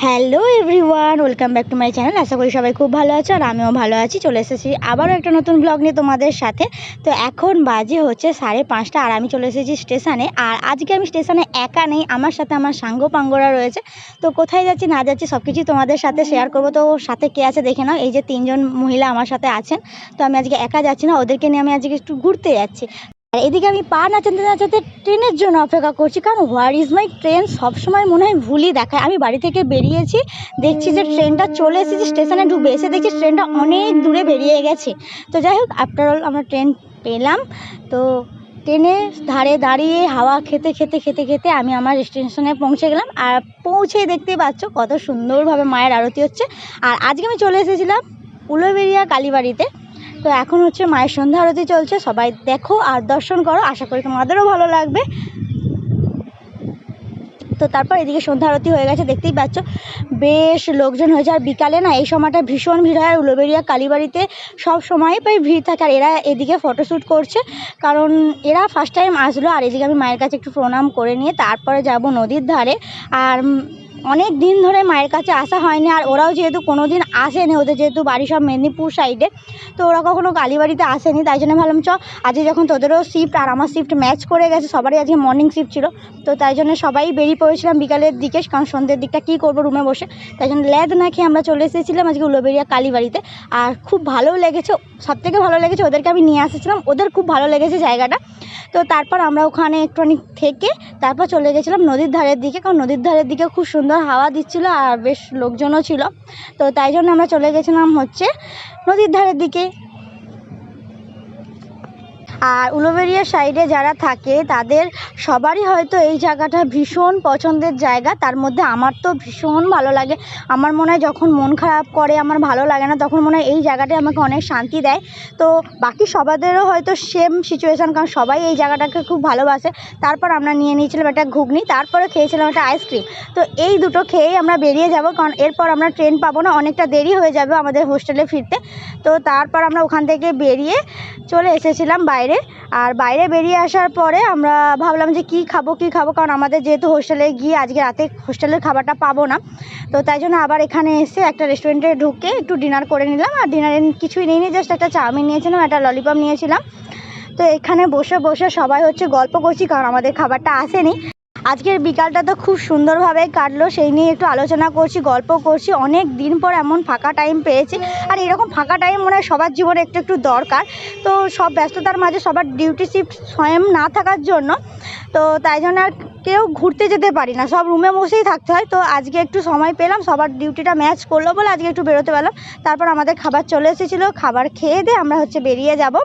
Hello everyone, welcome back to my channel. আশা করি সবাই খুব ভালো আছো আর আমিও ভালো আছি। চলে এসেছি আবারও একটা নতুন ব্লগ নিয়ে তোমাদের সাথে। তো এখন বাজে হচ্ছে 5:30 আর আমি চলে এসেছি স্টেশনে। আর আজকে আমি স্টেশনে একা নেই, আমার সাথে আমার সাঙ্গ পাঙ্গরা রয়েছে। তো কোথায় যাচ্ছি না যাচ্ছি সব কিছুই তোমাদের সাথে শেয়ার করবো। তো সাথে কে আছে দেখে নাও, এই যে 3জন মহিলা আমার সাথে আছেন। তো আমি আজকে একা যাচ্ছি না, ওদেরকে নিয়ে আমি আজকে একটু ঘুরতে যাচ্ছি। আর এদিকে আমি পা নাচাতে নাচাতে ট্রেনের জন্য অপেক্ষা করছি, কারণ হোয়ার ইজ মাই ট্রেন সবসময় মনে হয় ভুলই দেখায়। আমি বাড়ি থেকে বেরিয়েছি, দেখছি যে ট্রেনটা চলে এসেছে, স্টেশনে ঢুকবে, এসে দেখছি ট্রেনটা অনেক দূরে বেরিয়ে গেছে। তো যাই হোক, আফটার অল আমরা ট্রেন পেলাম। তো ট্রেনের ধারে দাঁড়িয়ে হাওয়া খেতে খেতে খেতে খেতে আমি আমার স্টেশনে পৌঁছে গেলাম। আর পৌঁছেই দেখতেই পাচ্ছ কত সুন্দরভাবে মায়ের আরতি হচ্ছে। আর আজকে আমি চলে এসেছিলাম উলুবেড়িয়া কালীবাড়িতে। তো এখন হচ্ছে মায়ের সন্ধ্যা আরতি চলছে, সবাই দেখো আর দর্শন করো, আশা করি তোমাদেরও ভালো লাগবে। তো তারপর এদিকে সন্ধ্যা আরতি হয়ে গেছে, দেখতেই পাচ্ছ বেশ লোকজন হয়েছে। আর বিকালে না এই সময়টা ভীষণ ভিড় হয় উলুবেড়িয়া কালীবাড়িতে, সব সময় প্রায় ভিড় থাকে। আর এরা এদিকে ফটোশ্যুট করছে, কারণ এরা ফার্স্ট টাইম আসলো। আর এদিকে আমি মায়ের কাছে একটু প্রণাম করে নিয়ে তারপরে যাব নদীর ধারে। আর অনেক দিন ধরে মায়ের কাছে আসা হয়নি, আর ওরাও যেহেতু কোনো দিন আসেনি, ওদের যেহেতু বাড়ি সব মেদিনীপুর সাইডে, তো ওরা কখনো কালীবাড়িতে আসেনি। তাই জন্য ভাবলাম আজকে যখন তোদেরও শিফট আর আমার শিফট ম্যাচ করে গেছে, সবারই আজকে মর্নিং শিফট ছিল, তো তাই জন্য সবাই বেরিয়ে পড়েছিলাম বিকালের দিকে, কারণ সন্ধ্যের দিকটা কী করবো রুমে বসে। তাই জন্য ল্যাদ না খেয়ে আমরা চলে এসেছিলাম আজকে উলুবেড়িয়া কালীবাড়িতে। আর খুব ভালো লেগেছে, সবথেকে ভালো লেগেছে ওদেরকে আমি নিয়ে আসেছিলাম, ওদের খুব ভালো লেগেছে জায়গাটা। তো তারপর আমরা ওখানে একটুখানি থেকে তারপর চলে গেছিলাম নদীর ধারের দিকে, কারণ নদীর ধারের দিকে খুব সুন্দর হাওয়া দিচ্ছিল আর বেশ লোকজনও ছিল। তো তাই জন্য আমরা চলে গেছিলাম হচ্ছে নদীর ধারের দিকে। আর উলুবেড়িয়া সাইডে যারা থাকে তাদের সবারই হয়তো এই জায়গাটা ভীষণ পছন্দের জায়গা, তার মধ্যে আমার তো ভীষণ ভালো লাগে। আমার মনে হয় যখন মন খারাপ করে, আমার ভালো লাগে না, তখন মনে হয় এই জায়গাটাই আমাকে অনেক শান্তি দেয়। তো বাকি সবাদেরও হয়তো সেম সিচুয়েশান, কারণ সবাই এই জায়গাটাকে খুব ভালোবাসে। তারপর আমরা নিয়ে নিয়েছিলাম একটা ঘুগনি, তারপরে খেয়েছিলাম একটা আইসক্রিম। তো এই দুটো খেয়েই আমরা বেরিয়ে যাব, কারণ এরপর আমরা ট্রেন পাবো না, অনেকটা দেরি হয়ে যাবে আমাদের হোস্টেলে ফিরতে। তো তারপর আমরা ওখান থেকে বেরিয়ে চলে এসেছিলাম বাইরে। আর বাইরে বেরিয়ে আসার পরে আমরা ভাবলাম যে কী খাবো, কারণ আমাদের যেহেতু হোস্টেলে গিয়ে আজকে রাতে হোস্টেলের খাবারটা পাবো না। তো তাই জন্য আবার এখানে এসে একটা রেস্টুরেন্টে ঢুকে একটু ডিনার করে নিলাম। আর ডিনারে কিছুই নিইনি, জাস্ট একটা চাউমিন নিয়েছিলাম, একটা ললিপপ নিয়েছিলাম। তো এখানে বসে বসে সবাই হচ্ছে গল্প করছি, কারণ আমাদের খাবারটা আসেনি। আজকের বিকালটা তো খুব সুন্দরভাবে কাটলো, সেই নিয়ে একটু আলোচনা করছি, গল্প করছি। অনেক দিন পর এমন ফাঁকা টাইম পেয়েছি, আর এরকম ফাঁকা টাইম মনে হয় সবার জীবনে একটু একটু দরকার। তো সব ব্যস্ততার মাঝে সবার ডিউটি শিফট স্বয়ং না থাকার জন্য, তো তাই জন্য আর কেউ ঘুরতে যেতে পারি না, সব রুমে বসেই থাকতে হয়। তো আজকে একটু সময় পেলাম, সবার ডিউটিটা ম্যাচ করলো বলে আজকে একটু বেরোতে পারলাম। তারপর আমাদের খাবার চলে এসেছিলো, খাবার খেয়ে দিয়ে আমরা হচ্ছে বেরিয়ে যাব।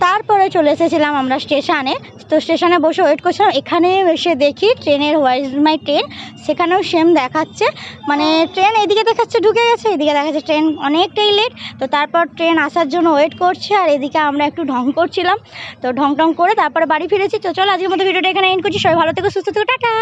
তারপরে চলে এসেছিলাম আমরা স্টেশনে। তো স্টেশনে বসে ওয়েট করছিলাম, এখানে এসে দেখি ট্রেনের হোয়ার ইজ মাই ট্রেন, সেখানেও সেম দেখাচ্ছে, মানে ট্রেন এদিকে দেখাচ্ছে ঢুকে গেছে, এদিকে দেখাচ্ছে ট্রেন অনেকটাই লেট। তো তারপর ট্রেন আসার জন্য ওয়েট করছি, আর এদিকে আমরা একটু ঢং করছিলাম। তো ঢং করে তারপরে বাড়ি ফিরেছি। তো চলো আজকের মতো ভিডিওটা এখানে এন্ড করছি, সবাই ভালো থেকো, সুস্থ থেকো, টাটা।